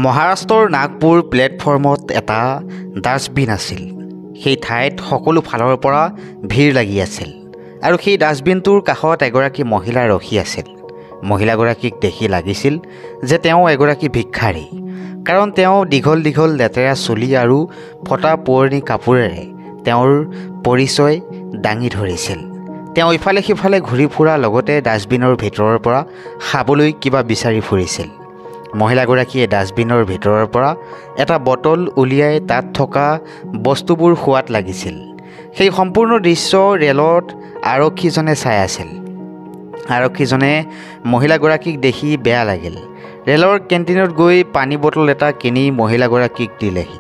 মহাৰাষ্ট্ৰৰ নাগপুৰ প্লেটফৰ্মত এটা ডাষ্টবিন আছিল। সেই ঠাইত সকলো ফালৰ পৰা ভিৰ লাগি আছিল আৰু সেই ডাষ্টবিনটোৰ কাষত এগৰাকী মহিলা ৰখি আছিল। মহিলাগৰাকীক দেখি লাগিছিল যে তেওঁ এগৰাকী ভিক্ষাৰী, কাৰণ তেওঁ দীঘল দীঘল লেতেৰা চুলি আৰু ফটা পুৰণি কাপোৰেৰে তেওঁৰ পৰিচয় দাঙি ধৰিছিল। তেওঁ ইফালে সিফালে ঘূৰি ফুৰাৰ লগতে ডাষ্টবিনৰ ভিতৰৰ পৰা খাবলৈ কিবা বিচাৰি ফুৰিছিল। মহিলাগৰাকীয়ে ডাষ্টবিনৰ ভিতৰৰ পৰা এটা বটল উলিয়াই তাত থকা বস্তুবোৰ খোৱাত লাগিছিল। সেই সম্পূৰ্ণ দৃশ্য ৰেলত আৰক্ষীজনে চাই আছিল। আৰক্ষীজনে মহিলাগৰাকীক দেখি বেয়া লাগিল। ৰেলৰ কেণ্টিনত গৈ পানী বটল এটা কিনি মহিলাগৰাকীক দিলেহি।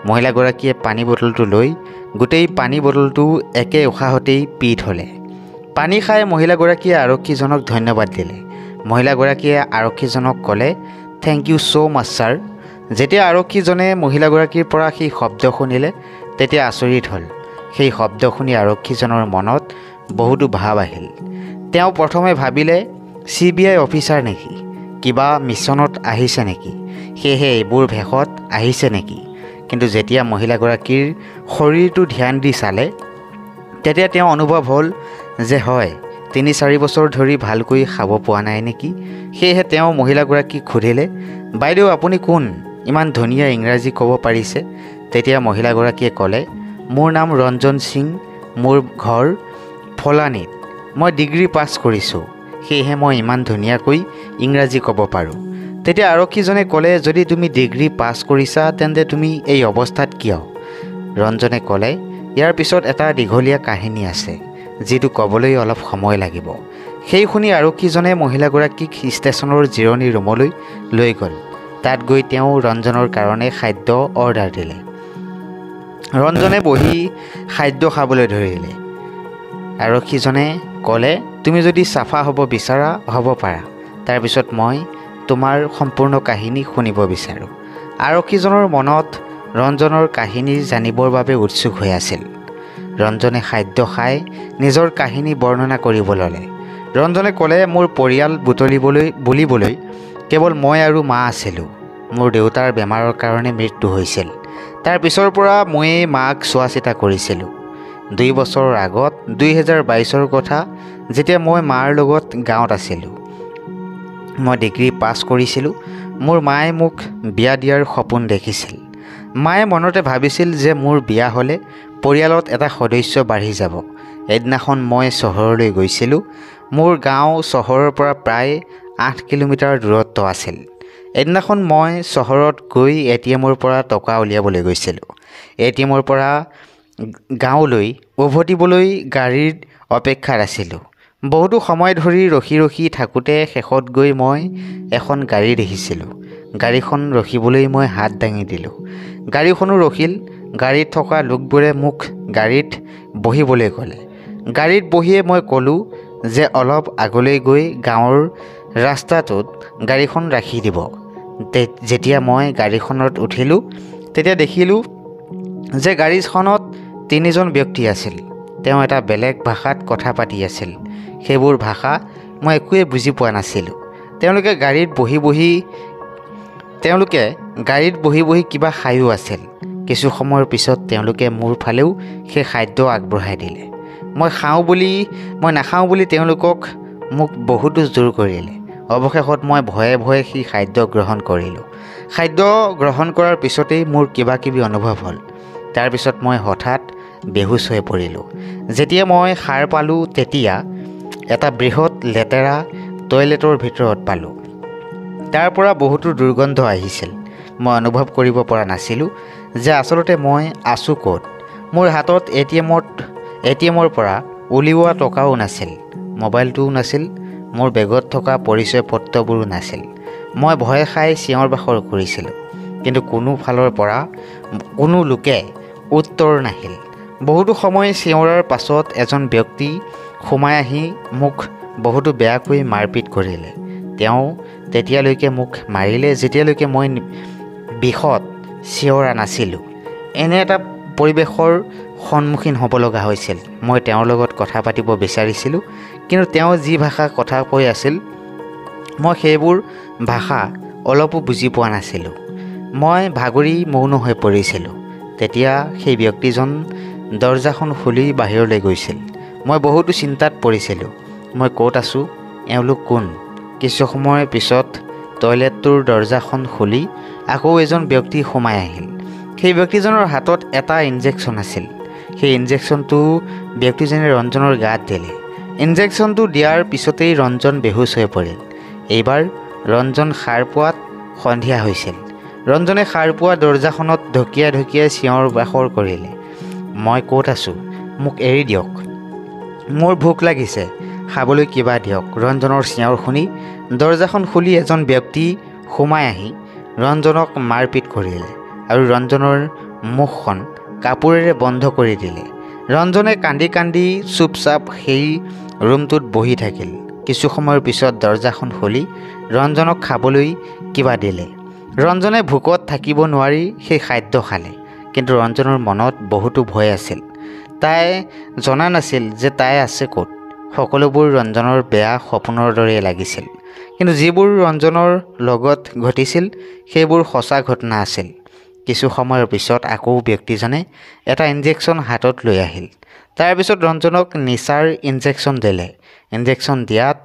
মহিলাগৰাকীয়ে পানী বটলটো লৈ গোটেই পানী বটলটো একে উশাহতেই পি থলে। পানী খাই মহিলাগৰাকীয়ে আৰক্ষীজনক ধন্যবাদ দিলে। মহিলাগৰাকীয়ে আৰক্ষীজনক ক'লে, "thank you so' much sir." যেতিয়া আৰক্ষীজনে মহিলাগৰাকীৰ পৰা সেই শব্দ শুনিলে তেতিয়া আচৰিত হ'ল। সেই শব্দ শুনি আৰক্ষীজনৰ মনত বহুতো ভাৱ আহিল। তেওঁ প্ৰথমে ভাবিলে CBI অফিচাৰ নেকি, কিবা মিছনত আহিছে নেকি, সেয়েহে এইবোৰ ভেষত আহিছে নেকি। কিন্তু যেতিয়া মহিলাগৰাকীৰ শৰীৰটো ধ্যান দি চালে তেতিয়া তেওঁ অনুভৱ হ'ল যে হয়, ৩-৪ বছৰ ধৰি ভালকৈ খাব পোৱা নাই নেকি। সেয়েহে তেওঁ মহিলাগৰাকীক সুধিলে, "বাইদেউ আপুনি কোন? ইমান ধুনীয়া ইংৰাজী ক'ব পাৰিছে।" তেতিয়া মহিলাগৰাকীয়ে ক'লে, "মোৰ নাম ৰঞ্জন সিং, মোৰ ঘৰ ফলানীত। মই ডিগ্ৰী পাছ কৰিছোঁ, সেয়েহে মই ইমান ধুনীয়াকৈ ইংৰাজী ক'ব পাৰোঁ।" তেতিয়া আৰক্ষীজনে ক'লে, "যদি তুমি ডিগ্ৰী পাছ কৰিছা তেন্তে তুমি এই অৱস্থাত কিয়?" ৰঞ্জনে ক'লে, "ইয়াৰ পিছত এটা দীঘলীয়া কাহিনী আছে, যিটো ক'বলৈ অলপ সময় লাগিব।" সেই শুনি আৰক্ষীজনে মহিলাগৰাকীক ষ্টেচনৰ জিৰণি ৰুমলৈ লৈ গ'ল। তাত গৈ তেওঁ ৰঞ্জনৰ কাৰণে খাদ্য অৰ্ডাৰ দিলে। ৰঞ্জনে বহি খাদ্য খাবলৈ ধৰিলে। আৰক্ষীজনে ক'লে, "তুমি যদি চাফা হ'ব বিচাৰা হ'ব পাৰা, তাৰপিছত মই তোমাৰ সম্পূৰ্ণ কাহিনী শুনিব বিচাৰোঁ।" আৰক্ষীজনৰ মনত ৰঞ্জনৰ কাহিনী জানিবৰ বাবে উৎসুক হৈ আছিল। ৰঞ্জনে খাদ্য খাই নিজৰ কাহিনী বৰ্ণনা কৰিব ল'লে। ৰঞ্জনে ক'লে, "মোৰ পৰিয়াল বুলিবলৈ কেৱল মই আৰু মা আছিলোঁ। মোৰ দেউতাৰ বেমাৰৰ কাৰণে মৃত্যু হৈছিল। তাৰ পিছৰ পৰা ময়েই মাক চোৱা চিতা কৰিছিলোঁ। 2 বছৰৰ আগত 2022ৰ কথা, যেতিয়া মই মাৰ লগত গাঁৱত আছিলোঁ। মই ডিগ্ৰী পাছ কৰিছিলোঁ। মোৰ মায়ে মোক বিয়া দিয়াৰ সপোন দেখিছিল। মায়ে মনতে ভাবিছিল যে মোৰ বিয়া হ'লে পৰিয়ালত এটা সদস্য বাঢ়ি যাব। এদিনাখন মই চহৰলৈ গৈছিলোঁ। মোৰ গাঁও চহৰৰ পৰা প্ৰায় 8 কিলোমিটাৰ দূৰত্ব আছিল। এদিনাখন মই চহৰত গৈ ATMৰ পৰা টকা উলিয়াবলৈ গৈছিলোঁ। ATMৰ পৰা গাঁৱলৈ উভতিবলৈ গাড়ীৰ অপেক্ষাত আছিলোঁ। বহুতো সময় ধৰি ৰখি ৰখি থাকোঁতে শেষত গৈ মই এখন গাড়ী দেখিছিলোঁ। গাড়ীখন ৰখিবলৈ মই হাত দাঙি দিলোঁ। গাড়ীখনো ৰখিল। গাড়ীত থকা লোকবোৰে মোক গাড়ীত বহিবলৈ ক'লে। গাড়ীত বহিয়ে মই ক'লোঁ যে অলপ আগলৈ গৈ গাঁৱৰ ৰাস্তাটোত গাড়ীখন ৰাখি দিব। যেতিয়া মই গাড়ীখনত উঠিলোঁ তেতিয়া দেখিলোঁ যে গাড়ীখনত 3জন ব্যক্তি আছিল। তেওঁ এটা বেলেগ ভাষাত কথা পাতি আছিল। সেইবোৰ ভাষা মই একোৱেই বুজি পোৱা নাছিলোঁ। তেওঁলোকে গাড়ীত বহি বহি কিবা খায়ো আছিল। কিছু সময়ৰ পিছত তেওঁলোকে মোৰ ফালেও সেই খাদ্য আগবঢ়াই দিলে। মই নাখাওঁ বুলি তেওঁলোকক মোক বহুতো জোৰ কৰিলে। অৱশেষত মই ভয়ে ভয়ে সেই খাদ্য গ্ৰহণ কৰিলোঁ। খাদ্য গ্ৰহণ কৰাৰ পিছতেই মোৰ কিবা কিবি অনুভৱ হ'ল। তাৰপিছত মই হঠাৎ বেহুচ হৈ পৰিলোঁ। যেতিয়া মই সাৰ পালোঁ তেতিয়া এটা বৃহৎ লেতেৰা টয়লেটৰ ভিতৰত পালোঁ। তাৰ পৰা বহুতো দুৰ্গন্ধ আহিছিল। মই অনুভৱ কৰিব পৰা নাছিলোঁ যে আচলতে মই আছোঁ ক'ত। মোৰ হাতত ATMৰ পৰা উলিওৱা টকাও নাছিল, মোবাইলটোও নাছিল, মোৰ বেগত থকা পৰিচয় পত্ৰবোৰো নাছিল। মই ভয় খাই চিঞৰ বাখৰ কৰিছিলোঁ, কিন্তু কোনো ফালৰ পৰা কোনো লোকে উত্তৰ নাহিল। বহুতো সময় চিঞৰাৰ পাছত এজন ব্যক্তি সোমাই আহি মোক বহুতো বেয়াকৈ মাৰপিট কৰিলে। তেওঁ তেতিয়ালৈকে মোক মাৰিলে যেতিয়ালৈকে মই বিষত চিঞৰা নাছিলোঁ। এনে এটা পৰিৱেশৰ সন্মুখীন হ'ব লগা হৈছিল। মই তেওঁৰ লগত কথা পাতিব বিচাৰিছিলোঁ, কিন্তু তেওঁ যি ভাষা কথা কৈ আছিল মই সেইবোৰ ভাষা অলপো বুজি পোৱা নাছিলোঁ। মই ভাগৰি মৌন হৈ পৰিছিলোঁ। তেতিয়া সেই ব্যক্তিজন দৰজাখন খুলি বাহিৰলৈ গৈছিল। মই বহুতো চিন্তাত পৰিছিলোঁ। মই ক'ত আছোঁ? এওঁলোক কোন? কিছু সময়ৰ পিছত টয়লেটটোৰ দৰজাখন খুলি আকৌ এজন ব্যক্তি সোমাই আহিল। সেই ব্যক্তিজনৰ হাতত এটা ইনজেকশ্যন আছিল। সেই ইনজেকশ্যনটো ব্যক্তিজনে ৰঞ্জনৰ গাত দিলে। ইনজেকশ্যনটো দিয়াৰ পিছতেই ৰঞ্জন বেহুচ হৈ পৰিল। এইবাৰ ৰঞ্জন সাৰ পোৱাত সন্ধিয়া হৈছিল। ৰঞ্জনে সাৰ পোৱা দৰজাখনত ঢকিয়াই ঢকিয়াই চিঞৰ বাখৰ কৰিলে, মই ক'ত আছোঁ? মোক এৰি দিয়ক, মোৰ ভোক লাগিছে, খাবলৈ কিবা দিয়ক। ৰঞ্জনৰ চিঞৰ শুনি দৰজাখন খুলি এজন ব্যক্তি সোমাই আহি ৰঞ্জনক মাৰপিট কৰিলে আৰু ৰঞ্জনৰ মুখখন কাপোৰেৰে বন্ধ কৰি দিলে। ৰঞ্জনে কান্দি কান্দি চুপচাপ সেই ৰুমটোত বহি থাকিল। কিছু সময়ৰ পিছত দৰজাখন খুলি ৰঞ্জনক খাবলৈ কিবা দিলে। ৰঞ্জনে ভোকত থাকিব নোৱাৰি সেই খাদ্য খালে। কিন্তু ৰঞ্জনৰ মনত বহুতো ভয় আছিল। তাই জনা নাছিল যে তাই আছে ক'ত। সকলোবোৰ ৰঞ্জনৰ বেয়া সপোনৰ দৰে লাগিছিল। কিন্তু যিবোৰ ৰঞ্জনৰ লগত ঘটিছিল সেইবোৰ সঁচা ঘটনা আছিল। কিছু সময়ৰ পিছত আকৌ ব্যক্তিজনে এটা ইনজেকশ্যন হাতত লৈ আহিল। তাৰপিছত ৰঞ্জনক নিচাৰ ইনজেকশ্যন দিলে। ইনজেকশ্যন দিয়াত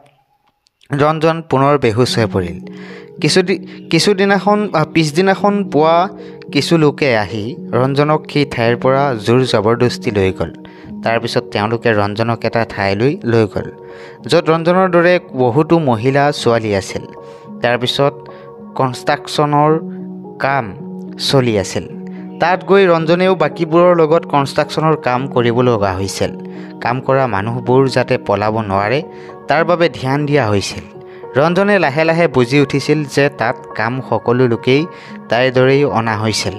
ৰঞ্জন পুনৰ বেহুচ হৈ পৰিল। পিছদিনাখন পুৱা কিছু লোকে আহি ৰঞ্জনক সেই ঠাইৰ পৰা জোৰ জবৰদস্তি লৈ গ'ল। তাৰপিছত তেওঁলোকে ৰঞ্জনক এটা ঠাইলৈ লৈ গ'ল য'ত ৰঞ্জনৰ দৰে বহুতো মহিলা ছোৱালী আছিল। তাৰপিছত কনষ্ট্ৰাকশ্যনৰ কাম চলি আছিল। তাত গৈ ৰঞ্জনেও বাকীবোৰৰ লগত কনষ্ট্ৰাকশ্যনৰ কাম কৰিব লগা হৈছিল। কাম কৰা মানুহবোৰ যাতে পলাব নোৱাৰে তাৰ বাবে ধ্যান দিয়া হৈছিল। ৰঞ্জনে লাহে লাহে বুজি উঠিছিল যে তাত কাম সকলো লোকেই তাইৰ দৰেই অনা হৈছিল।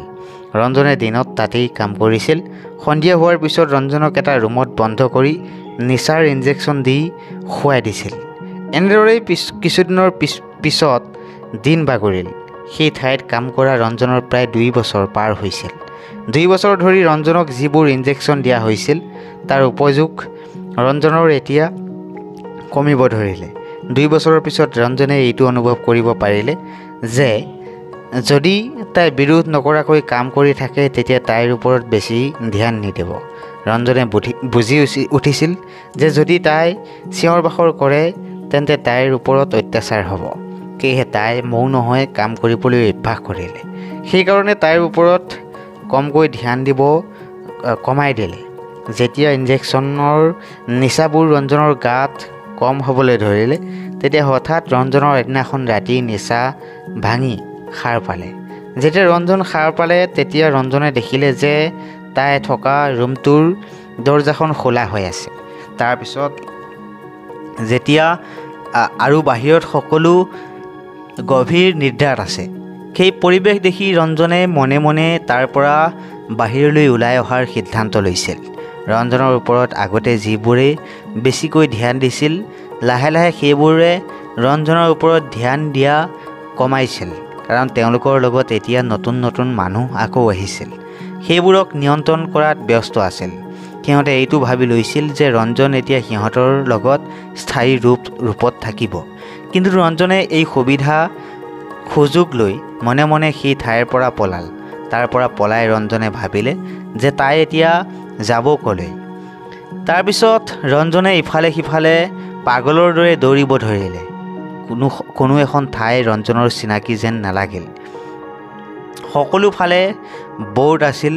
ৰঞ্জনে দিনত তাতেই কাম কৰিছিল। সন্ধিয়া হোৱাৰ পিছত ৰঞ্জনক এটা ৰুমত বন্ধ কৰি নিচাৰ ইনজেকশ্যন দি শুৱাই দিছিল। এনেদৰেই কিছুদিনৰ পিছত দিন বাগৰিল। সেই ঠাইত কাম কৰা ৰঞ্জনৰ প্ৰায় 2 বছৰ পাৰ হৈছিল। 2 বছৰ ধৰি ৰঞ্জনক যিবোৰ ইনজেকশ্যন দিয়া হৈছিল তাৰ উপযোগ ৰঞ্জনৰ এতিয়া কমিব ধৰিলে। 2 বছৰৰ পিছত ৰঞ্জনে এইটো অনুভৱ কৰিব পাৰিলে যে যদি তাই বিৰোধ নকৰাকৈ কাম কৰি থাকে তেতিয়া তাইৰ ওপৰত বেছি ধ্যান নিদিব। ৰঞ্জনে বুজি উঠিছিল যে যদি তাই চিঞৰ বাখৰ কৰে তেন্তে তাইৰ ওপৰত অত্যাচাৰ হ'ব। সেয়েহে তাই মৌন হৈ কাম কৰিবলৈ অভ্যাস কৰিলে। সেইকাৰণে তাইৰ ওপৰত কমকৈ ধ্যান দিব কমাই দিলে। যেতিয়া ইনজেকশ্যনৰ নিচাবোৰ ৰঞ্জনৰ গাত কম হ'বলৈ ধৰিলে তেতিয়া হঠাৎ ৰঞ্জনৰ এদিনাখন ৰাতি নিচা ভাঙি সাৰ পালে। যেতিয়া ৰঞ্জন সাৰ পালে তেতিয়া ৰঞ্জনে দেখিলে যে তাই থকা ৰুমটোৰ দৰজাখন খোলা হৈ আছে। তাৰপিছত যেতিয়া আৰু বাহিৰত সকলো গভীৰ নিদ্ৰাত আছে। সেই পৰিৱেশ দেখি ৰঞ্জনে মনে মনে তাৰ পৰা বাহিৰলৈ ওলাই অহাৰ সিদ্ধান্ত লৈছিল। ৰঞ্জনৰ ওপৰত আগতে যিবোৰে বেছিকৈ ধ্যান দিছিল লাহে লাহে সেইবোৰে ৰঞ্জনৰ ওপৰত ধ্যান দিয়া কমাইছিল। কাৰণ তেওঁলোকৰ লগত এতিয়া নতুন নতুন মানুহ আকৌ আহিছিল। সেইবোৰক নিয়ন্ত্ৰণ কৰাত ব্যস্ত আছিল। সিহঁতে এইটো ভাবি লৈছিল যে ৰঞ্জন এতিয়া সিহঁতৰ লগত স্থায়ী ৰূপত থাকিব। কিন্তু ৰঞ্জনে এই সুযোগ লৈ মনে মনে সেই ঠাইৰ পৰা পলাল। তাৰ পৰা পলাই ৰঞ্জনে ভাবিলে যে তাই এতিয়া যাব ক'লৈ। তাৰপিছত ৰঞ্জনে ইফালে সিফালে পাগলৰ দৰে দৌৰিব ধৰিলে। কোনো এখন ঠাই ৰঞ্জনৰ চিনাকি যেন নালাগিল। সকলো ফালে বৰ্ড আছিল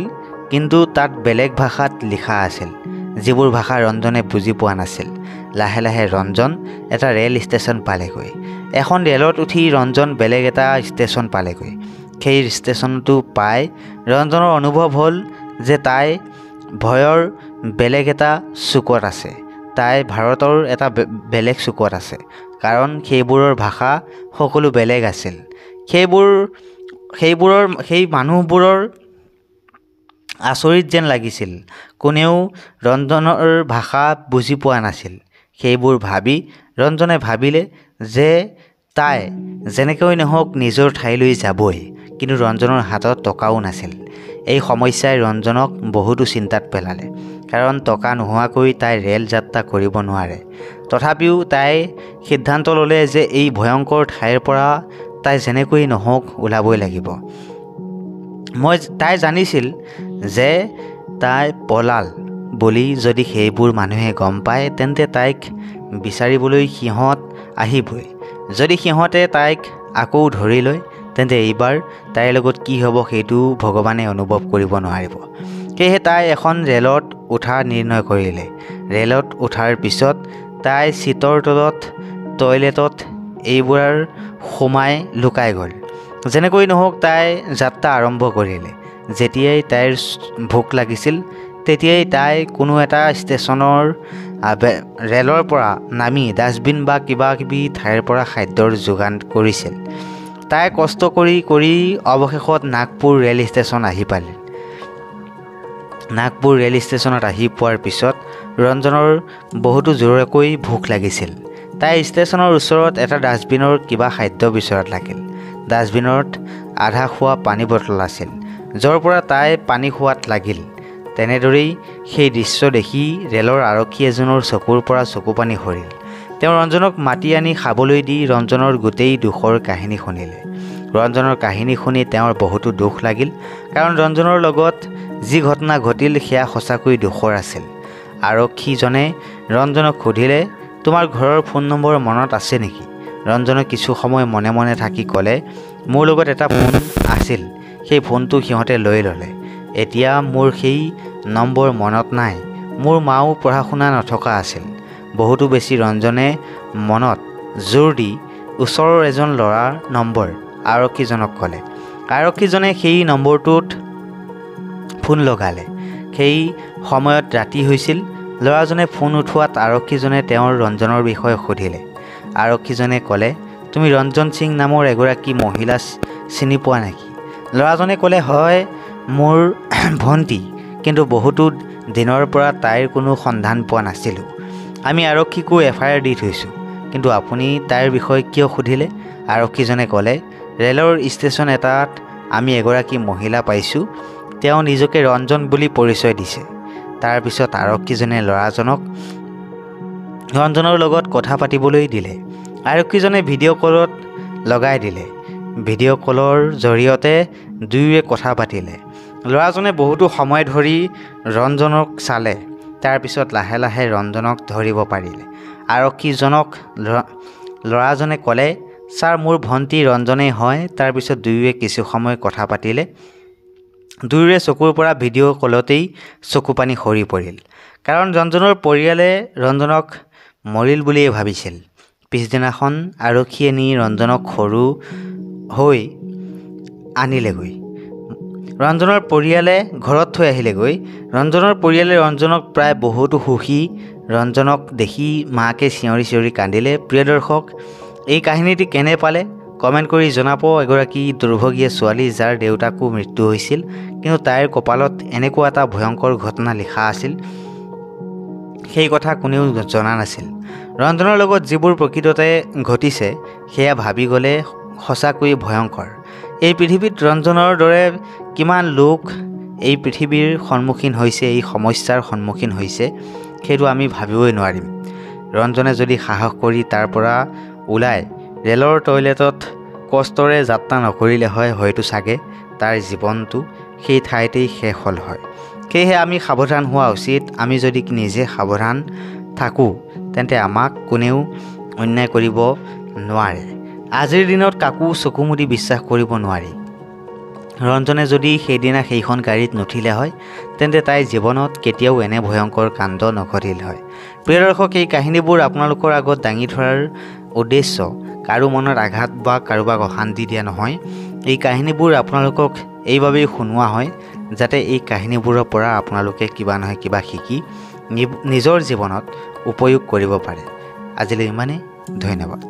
কিন্তু তাত বেলেগ ভাষাত লিখা আছিল যিবোৰ ভাষা ৰঞ্জনে বুজি পোৱা নাছিল। লাহে লাহে ৰঞ্জন এটা ৰেল ষ্টেচন পালেগৈ। এখন ৰেলত উঠি ৰঞ্জন বেলেগ এটা ষ্টেচন পালেগৈ। সেই ষ্টেচনটো পাই ৰঞ্জনৰ অনুভৱ হ'ল যে তাই ভয়ৰ বেলেগ এটা চুকত আছে। তাই ভাৰতৰ এটা বেলেগ চুকত আছে। কাৰণ সেইবোৰৰ ভাষা সকলো বেলেগ আছিল। সেই মানুহবোৰৰ আচৰিত যেন লাগিছিল। কোনেও ৰঞ্জনৰ ভাষা বুজি পোৱা নাছিল। সেইবোৰ ভাবি ৰঞ্জনে ভাবিলে যে তাই যেনেকৈ নহওক নিজৰ ঠাইলৈ যাবই। কিন্তু ৰঞ্জনৰ হাতত টকাও নাছিল। এই সমস্যাই ৰঞ্জনক বহুতো চিন্তাত পেলালে, কাৰণ টকা নোহোৱাকৈ তাই ৰেল যাত্ৰা কৰিব নোৱাৰে। তথাপিও তাই সিদ্ধান্ত ল'লে যে এই ভয়ংকৰ ঠাইৰ পৰা তাই যেনেকৈ নহওক ওলাবই লাগিব। তাই জানিছিল যে তাই পলাল বুলি যদি সেইবোৰ মানুহে গম পায় তেন্তে তাইক বিচাৰিবলৈ সিহঁত আহিবই। যদি সিহঁতে তাইক আকৌ ধৰি লয় তেন্তে এইবাৰ তাইৰ লগত কি হ'ব সেইটো ভগৱানে অনুভৱ কৰিব নোৱাৰিব। সেয়েহে তাই এখন ৰেলত উঠাৰ নিৰ্ণয় কৰিলে। ৰেলত উঠাৰ পিছত তাই চিটৰ তলত, টয়লেটত এইবোৰ সোমাই লুকাই গ'ল। যেনেকৈ নহওক তাই যাত্ৰা আৰম্ভ কৰিলে। যেতিয়াই তাইৰ ভোক লাগিছিল তেতিয়াই তাই কোনো এটা ষ্টেচনৰ ৰেলৰ পৰা নামি ডাষ্টবিন বা কিবা কিবি ঠাইৰ পৰা খাদ্যৰ যোগান কৰিছিল। তাই কষ্ট কৰি অৱশেষত নাগপুৰ ৰেল ষ্টেচন আহি পালে। নাগপুৰ ৰেল ষ্টেচনত আহি পোৱাৰ পিছত ৰঞ্জনৰ বহুতো জোৰকৈ ভোক লাগিছিল। তাই ষ্টেচনৰ ওচৰত এটা ডাষ্টবিনৰ কিবা খাদ্য বিচৰাত লাগিল। ডাষ্টবিনত আধা খোৱা পানী বটল আছিল, য'ৰ পৰা তাই পানী খোৱাত লাগিল। তেনেদৰেই সেই দৃশ্য দেখি ৰেলৰ আৰক্ষী এজনৰ চকুৰ পৰা চকুপানী সৰিল। তেওঁ ৰঞ্জনক মাতি আনি খাবলৈ দি ৰঞ্জনৰ গোটেই দুখৰ কাহিনী শুনিলে। ৰঞ্জনৰ কাহিনী শুনি তেওঁৰ বহুতো দুখ লাগিল, কাৰণ ৰঞ্জনৰ লগত যি ঘটনা ঘটিল সেয়া সঁচাকৈ দুখৰ আছিল। আৰক্ষীজনে ৰঞ্জনক সুধিলে, তোমাৰ ঘৰৰ ফোন নম্বৰ মনত আছে নেকি? ৰঞ্জনে কিছু সময় মনে মনে থাকি ক'লে, মোৰ লগত এটা ফোন আছিল, সেই ফোনটো সিহঁতে লৈ ল'লে। এতিয়া মোৰ সেই নম্বৰ মনত নাই। মোৰ মাও পঢ়া শুনা নথকা আছিল। বহুতো বেছি ৰঞ্জনে মনত জোৰ দি ওচৰৰ এজন ল'ৰাৰ নম্বৰ আৰক্ষীজনক ক'লে। আৰক্ষীজনে সেই নম্বৰটোত ফোন লগালে। সেই সময়ত ৰাতি হৈছিল। ল'ৰাজনে ফোন উঠোৱাত আৰক্ষীজনে তেওঁৰ ৰঞ্জনৰ বিষয়ে সুধিলে। আৰক্ষীজনে ক'লে, তুমি ৰঞ্জন সিং নামৰ এগৰাকী মহিলা চিনি পোৱা নেকি? ল'ৰাজনে ক'লে, হয়, মোৰ ভণ্টি, কিন্তু বহুতো দিনৰ পৰা তাইৰ কোনো সন্ধান পোৱা নাছিলোঁ। আমি আৰক্ষীকো FIR দি থৈছোঁ, কিন্তু আপুনি তাইৰ বিষয়ে কিয় সুধিলে? আৰক্ষীজনে ক'লে, ৰেলৰ ষ্টেচন এটাত আমি এগৰাকী মহিলা পাইছোঁ, তেওঁ নিজকে ৰঞ্জন বুলি পৰিচয় দিছে। তাৰপিছত আৰক্ষীজনে ল'ৰাজনক ৰঞ্জনৰ লগত কথা পাতিবলৈ দিলে। আৰক্ষীজনে ভিডিঅ' কলত লগাই দিলে। ভিডিঅ' কলৰ জৰিয়তে দুয়োৱে কথা পাতিলে। ল'ৰাজনে বহুতো সময় ধৰি ৰঞ্জনক চালে। তাৰপিছত লাহে লাহে ৰঞ্জনক ধৰিব পাৰিলে। আৰক্ষীজনক ল'ৰাজনে ক'লে, ছাৰ, মোৰ ভণ্টি ৰঞ্জনেই হয়। তাৰপিছত দুয়োৱে কিছু সময় কথা পাতিলে। দুয়োৰে চকুৰ পৰা ভিডিঅ' কলতেই চকুপানী সৰি পৰিল, কাৰণ ৰঞ্জনৰ পৰিয়ালে ৰঞ্জনক মৰিল বুলিয়েই ভাবিছিল। পিছদিনাখন আৰক্ষীয়ে নি ৰঞ্জনক সৰু হৈ আনিলেগৈ। ৰঞ্জনৰ পৰিয়ালে ঘৰত থৈ আহিলেগৈ। ৰঞ্জনৰ পৰিয়ালে ৰঞ্জনক প্ৰায় বহুতো সুখী। ৰঞ্জনক দেখি মাকে চিঞৰি চিঞৰি কান্দিলে। প্ৰিয় দৰ্শক, এই কাহিনীটি কেনে পালে কমেণ্ট কৰি জনাব। এগৰাকী দুৰ্ভগীয়া ছোৱালী যাৰ দেউতাকো মৃত্যু হৈছিল, কিন্তু তাইৰ কপালত এনেকুৱা এটা ভয়ংকৰ ঘটনা লিখা আছিল, সেই কথা কোনেও জনা নাছিল। ৰঞ্জনৰ লগত যিবোৰ প্ৰকৃততে ঘটিছে সেয়া ভাবি গ'লে সঁচাকৈয়ে ভয়ংকৰ। এই পৃথিৱীত ৰঞ্জনৰ দৰে কিমান লোক এই পৃথিৱীৰ সন্মুখীন হৈছে, এই সমস্যাৰ সন্মুখীন হৈছে, সেইটো আমি ভাবিবই নোৱাৰিম। ৰঞ্জনে যদি সাহস কৰি তাৰ পৰা ওলাই ৰেলৰ টয়লেটত কষ্টৰে যাত্ৰা নকৰিলে হয়, হয়তো চাগে তাৰ জীৱনটো সেই ঠাইতেই শেষ হ'ল হয়। সেয়েহে আমি সাৱধান হোৱা উচিত। আমি যদি নিজে সাৱধান থাকোঁ তেন্তে আমাক কোনেও অন্যায় কৰিব নোৱাৰে। আজিৰ দিনত কাকো চকু মুদি বিশ্বাস কৰিব নোৱাৰি। ৰঞ্জনে যদি সেইদিনা সেইখন গাড়ীত নুঠিলে হয় তেন্তে তাইৰ জীৱনত কেতিয়াও এনে ভয়ংকৰ কাণ্ড নঘটিল হয়। প্ৰিয় দৰ্শক, এই কাহিনীবোৰ আপোনালোকৰ আগত দাঙি ধৰাৰ উদ্দেশ্য কাৰো মনত আঘাত বা কাৰোবাক অশান্তি দিয়া নহয়। এই কাহিনীবোৰ আপোনালোকক এইবাবেই শুনোৱা হয় যাতে এই কাহিনীবোৰৰ পৰা আপোনালোকে কিবা নহয় কিবা শিকি নিজৰ জীৱনত উপয়োগ কৰিব পাৰে। আজিলৈ ইমানেই। ধন্যবাদ।